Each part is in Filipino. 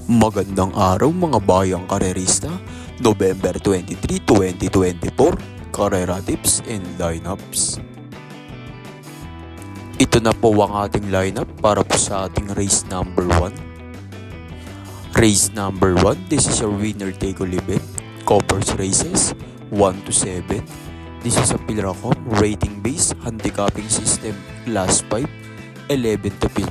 Magandang araw mga bayang karerista, November 23, 2024, Karera Tips and Lineups. Ito na po ang ating lineup para po sa ating race number 1. Race number 1, this is our winner take all event, covers races 1 to 7. This is a Pilracom rating base, handicapping system class 5, 11 to 15.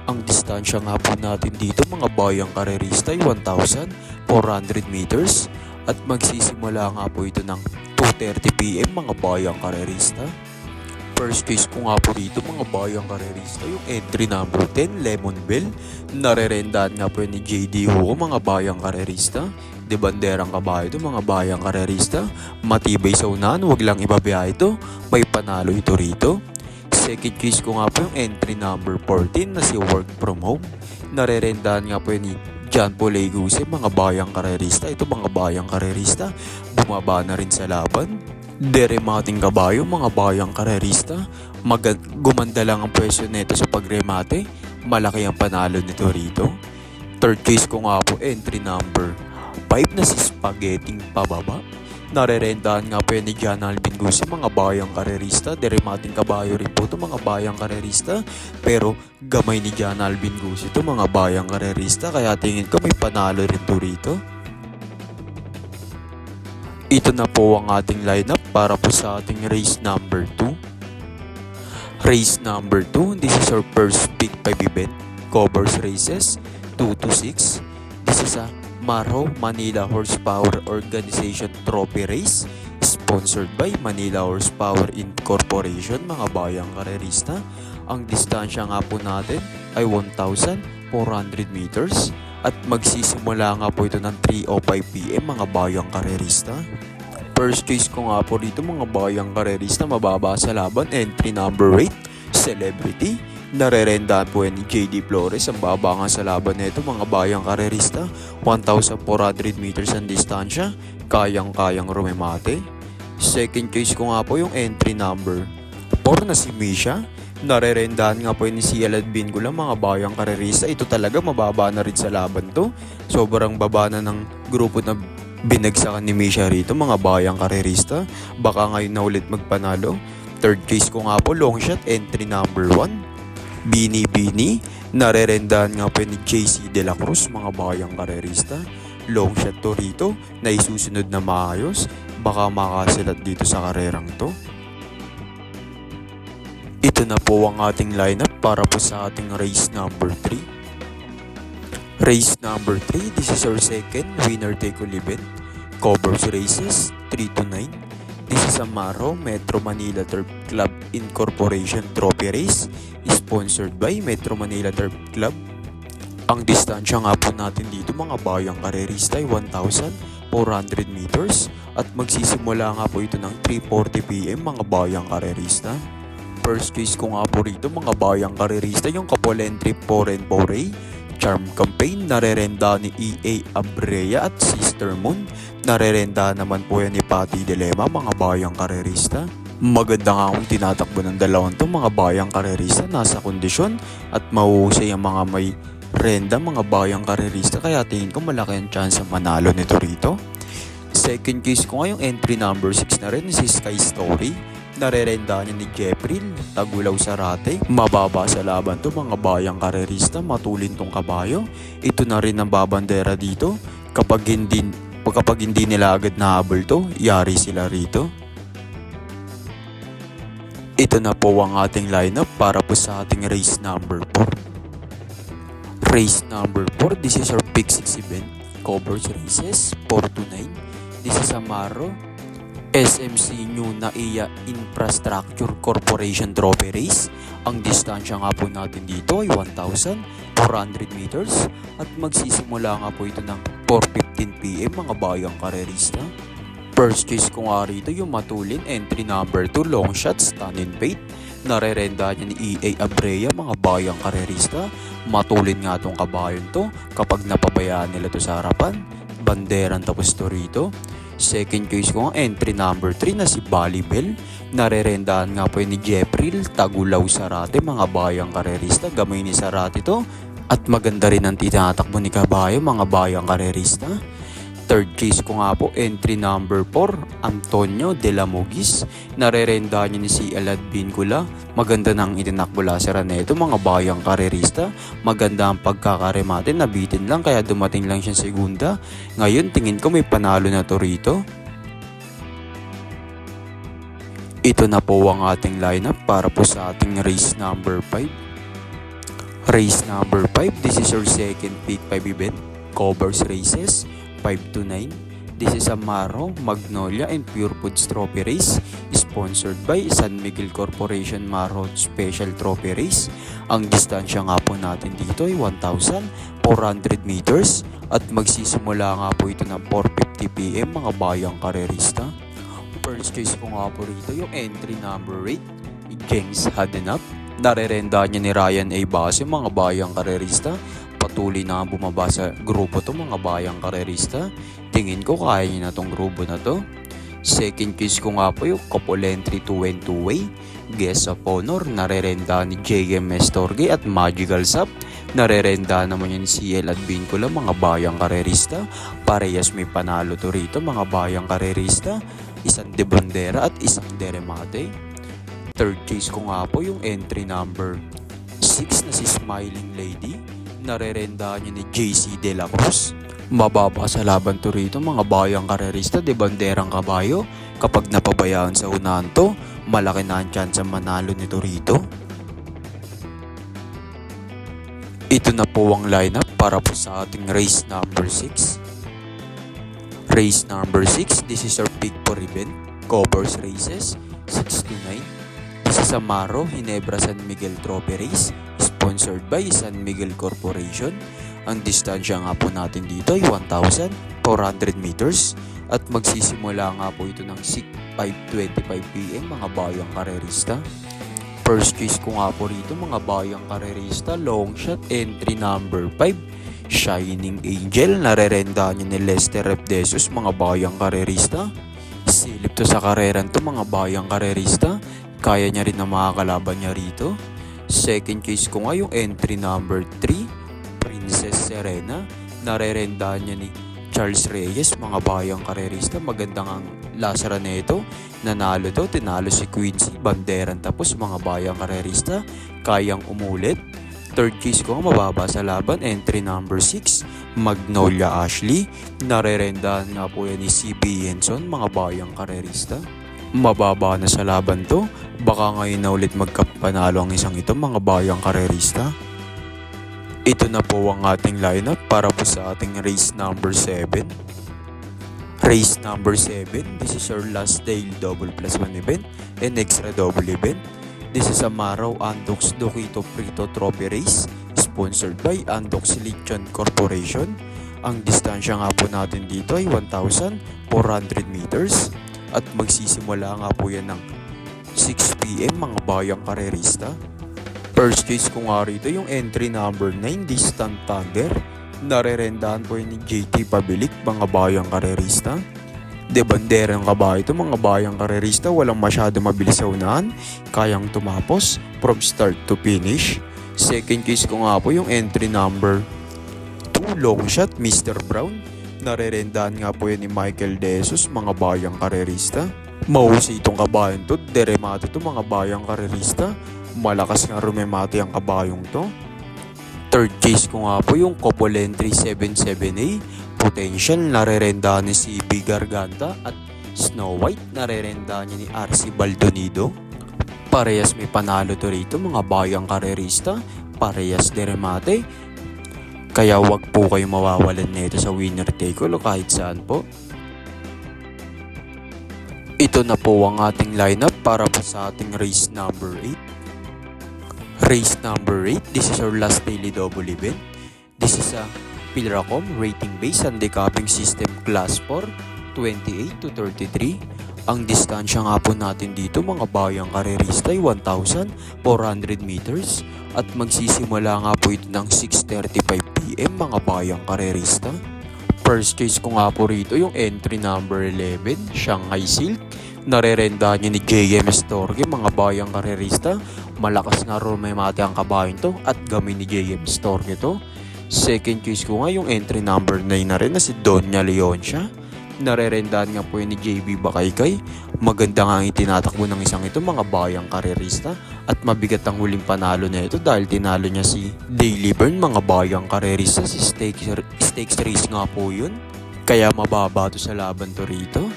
Ang distansya nga po natin dito mga bayang karerista ay 1,400 meters at magsisimula nga po ito ng 2:30 PM mga bayang karerista. First choice ko nga po dito mga bayang karerista yung entry number 10 Lemon Bell. Narerendahan nga po ni JD Hugo mga bayang karerista. De banderang kabayo ito mga bayang karerista. Matibay sa unahan, wag lang ibabiya ito. May panalo ito rito. Second choice ko nga po yung entry number 14 na si Work From Home. Narerendahan nga po ni John Paul Leguse mga bayang karerista. Ito mga bayang karerista, bumaba na rin sa laban. Deremating kabayo mga bayang karerista, gumanda lang ang presyo nito sa pagremate. Malaki ang panalo nito rito. Third choice ko nga po entry number 5 na si Spaghetti pababa. Narerendahan nga po yan ni John Alvin Gusi mga bayang karerista. Deremating kabayo rin po ito mga bayang karerista, pero gamay ni John Alvin Gusi ito mga bayang karerista, kaya tingin ko may panalo rin to rito. Ito na po ang ating lineup para po sa ating race number 2. Race number 2, this is our first Big 5 event, covers races 2 to 6. This is a Maro Manila Horsepower Organization Trophy Race, sponsored by Manila Horsepower Incorporation mga bayang karerista. Ang distansya nga po natin ay 1,400 meters at magsisimula nga po ito ng 3:05 PM mga bayang karerista. First choice ko nga po dito mga bayang karerista, mababa sa laban, entry number 8 Celebrity. Narerendahan po yan ni JD Flores. Ang baba nga sa laban nito mga bayang karerista, 1,400 meters ang distansya, kayang-kayang rumemate. Second choice ko nga po yung entry number 4 na si Misha. Narerendahan nga po yan ni Ciel Advincula mga bayang karerista. Ito talaga mababa na rin sa laban to. Sobrang baba na ng grupo na binagsakan ni Misha rito mga bayang karerista. Baka ngayon na ulit magpanalo. Third case ko nga po long shot entry number 1 Bini Bini. Narerendahan nga po ni JC De La Cruz mga bayang karerista. Long shot to rito na isusunod na maayos, baka makasilat dito sa karerang to. Ito na po ang ating lineup para po sa ating race number 3. Race number 3, this is our second winner take all event, covers races 3 to 9. This is a Maro Metro Manila Turf Club Incorporation Trophy Race, sponsored by Metro Manila Turf Club. Ang distansya nga po natin dito mga bayang karerista ay 1,400 meters at magsisimula nga po ito ng 3:40 PM mga bayang karerista. First choice ko nga po rito mga bayang karerista yung Kapolentry Foreign Foray Charm Campaign. Narerendahan ni EA Abrea at Sister Moon. Narerendahan naman po yan ni Patty Dilema mga bayang karerista. Maganda nga akong tinatakbo ng dalawang to mga bayang karerista. Nasa kondisyon at mahuhusay ang mga may renda mga bayang karerista, kaya tingin ko malaki ang chance ang manalo nito rito. Second case ko nga yung entry number 6 na rin si Sky Story. Narerendahan niya ni Jeffrey Tagulaw Sarate. Mababa sa laban to mga bayang karerista, matulin tong kabayo. Ito na rin ang babandera dito. Kapag hindi nila agad nahabol to, yari sila rito. Ito na po ang ating lineup para po sa ating race number 4. Race number 4, this is our Pick 6 event, covers races 4 to 9. This is Amaro SMC New NAIA Infrastructure Corporation Trophy Race. Ang distansya nga po natin dito ay 1,400 meters at magsisimula nga po ito ng 4:15 PM mga bayang karerista. First choice ko nga rito yung matulin entry number 2 long shot stand in bait. Narerendahan niya ni EA Abrea mga bayang karerista. Matulin nga tong kabayon to kapag napabayaan nila to sa harapan. Banderan tapos to rito. Second choice ko nga entry number 3 na si Bali Bell. Narerendahan nga po ni Jeffrey Tagulaw Sarate mga bayang karerista. Gamay ni Sarate to, At maganda rin ang tinatakbo ni kabayo mga bayang karerista. Third case ko nga po, entry number 4, Antonio de la Mugis. Narerenda niya ni si Elad Vincula. Maganda nang itinakbo lasera neto mga bayang karerista. Maganda ang pagkakaremate, nabitin lang kaya dumating lang siya segunda. Ngayon tingin ko may panalo na to rito. Ito na po ang ating lineup para po sa ating race number 5. Race number 5, this is your second pick 5 event. Covers races 5 to 9. This is Amaro, Magnolia, and Pure Foods Trophy Race, sponsored by San Miguel Corporation Maro Special Trophy Race. Ang distansya nga po natin dito ay 1,400 meters at magsisimula nga po ito ng 4:50 PM mga bayang karerista. First case ko nga po rito yung entry number 8, James Hadenap. Narerenda niya ni Ryan A. Base mga bayang karerista. Patuloy na bumaba sa grupo to mga bayang karerista. Tingin ko kaya niya na tong grupo na to. Second case ko nga po yung couple entry 2 and 2-way. Guest of honor, narerenda ni JM Estorge at Magical Sap. Narerenda naman yun si CL at Vincula mga bayang karerista. Parehas may panalo to rito mga bayang karerista. Isang de bandera at isang deremate. Third case ko nga po yung entry number 6 na si Smiling Lady. Narerenda niya ni JC De La Cruz. Mababa sa laban to rito mga bayang karerista de banderang kabayo. Kapag napabayaan sa unahan to, malaki na ang chance manalo nito rito. Ito na po ang lineup para po sa ating race number 6. Race number 6, this is our pick for event. Covers races 6 to 9. This is Amaro, Ginebra San Miguel Trophy Race, sponsored by San Miguel Corporation. Ang distansya nga po natin dito ay 1,400 meters at magsisimula nga po ito ng 5:25 PM mga bayang karerista. First case ko nga po rito mga bayang karerista, long shot entry number 5, Shining Angel. Narerenda niya ni Lester Repdesus mga bayang karerista. Silip to sa kareran to mga bayang karerista. Kaya niya rin na makakalaban niya rito. Second case ko nga yung entry number 3, Princess Serena. Narerenda niya ni Charles Reyes mga bayang karerista. Magandang ang lasera nito. Nanalo to, tinalo si Quincy Banderan tapos mga bayang karerista. Kayang umulit. Third case ko nga mababa sa laban, entry number 6, Magnolia Ashley. Narerendahan nga po yan ni CB Yenson mga bayang karerista. Mababa na sa laban to, baka ngayon na ulit magkapanalo ang isang ito mga bayang karerista. Ito na po ang ating lineup para po sa ating race number 7. Race number 7, this is our last day double plus 1 event and extra double event. This is Amaro Andox Doquito Prito Trophy Race, sponsored by Andox Lechon Corporation. Ang distansya nga po natin dito ay 1,400 meters at magsisimula nga po yan ng 6 PM mga bayang karerista. First case ko nga rito yung entry number 9, Distant Thunder. Narerendahan po yun ni JT Pabilik mga bayang karerista. De banderang kabayo ito mga bayang karerista, walang masyado mabilis sa unahan, kayang tumapos from start to finish. Second case ko nga po yung entry number 2, long shot, Mr. Brown. Narerendahan nga po yan ni Michael De Jesus mga bayang karerista. Mahusay itong kabayon to, deremate to mga bayang karerista. Malakas nga rumemate ang kabayong to. Third case ko nga po yung couple entry 77A, Potential. Narerendahan ni CB Garganta at Snow White. Narerendahan niya ni RC Baldonido. Parehas may panalo to rito mga bayang karerista. Parehas deremate. Kaya wag po kayo mawawalan nito sa winner take all o kahit saan po. Ito na po ang ating lineup para po sa ating race number 8. Race number 8, this is our last daily double event. This is a Pilracom rating based handicapping system class 4, 28 to 33. Ang distansya nga po natin dito mga bayang karerista ay 1,400 meters at magsisimula nga po ito ng 6:35 PM mga bayang karerista. First choice ko nga po rito yung entry number 11, Shanghai Silk. Narerenda niya ni JM Storge, mga bayang karerista. Malakas nga rumemate ang kabayon to at gamin ni JM Storge to. Second choice ko nga yung entry number 9 na rin na si Doña Leoncia. Narerendahan nga po yun ni JB Bakaykay. Maganda nga ang itinatakbo ng isang ito, mga bayang karerista. At mabigat ang huling panalo na ito dahil tinalo niya si Daily Burn, mga bayang karerista. Si stakes race nga po yun. Kaya mababa to sa laban to rito.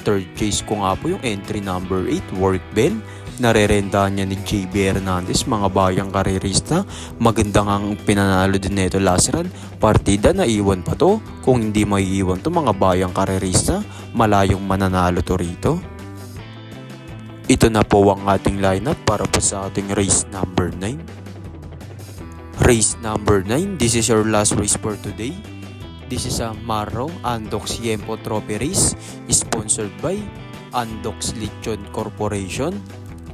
Third choice ko nga po yung entry number 8, Work Bell. Narerendahan niya ni JB Hernandez, mga bayang karerista. Maganda nga ang pinanalo din nito last run. Partida na iwan pa to. Kung hindi maiiwan to, mga bayang karerista, malayong mananalo to rito. Ito na po ang ating lineup para po sa ating race number 9. Race number 9, this is your last race for today. This is a Marro Andox Yempo Trophy Race sponsored by Andox Lechon Corporation.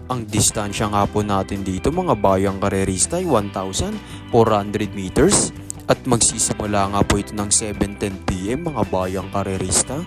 Ang distansya nga po natin dito, mga bayang karerista, ay 1,400 meters. At magsisimula nga po ito ng 7:10 PM, mga bayang karerista.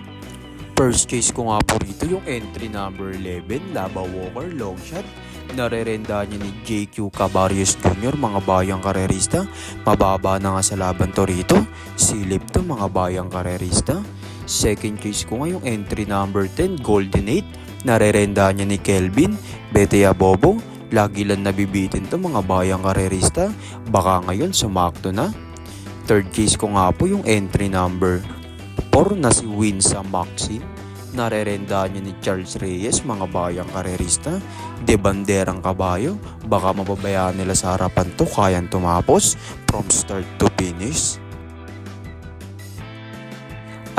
First choice ko nga po rito yung entry number 11, Lava Walker Long Shot. Narerenda niya ni JQ Cabarios Jr., mga bayang karerista. Mababa na nga sa laban to rito. Silip to, mga bayang karerista. Second choice ko nga yung entry number 10, Golden 8. Narerenda niya ni Kelvin Betea Bobo. Lagi lang nabibitin to, mga bayang karerista. Baka ngayon sumakto na. Third case ko nga po yung entry number 4 na si Winsa Maxine. Narerenda niya ni Charles Reyes, mga bayang karerista. De banderang kabayo. Baka mababayaan nila sa harapan to, kayang tumapos from start to finish.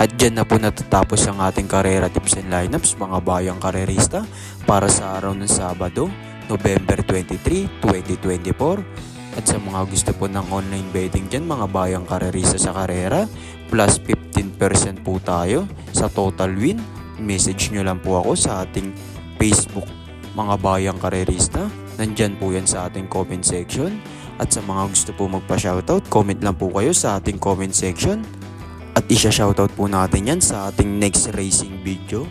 At dyan na po natatapos ang ating karera tips and lineups, mga bayang karerista, para sa araw ng Sabado, November 23, 2024. At sa mga gusto po ng online betting dyan, mga bayang karerista sa karera, plus 15% po tayo sa total win. Message nyo lang po ako sa ating Facebook, mga bayang karerista. Nandyan po yan sa ating comment section. At sa mga gusto po magpa-shoutout, comment lang po kayo sa ating comment section. At isa-shoutout po natin yan sa ating next racing video.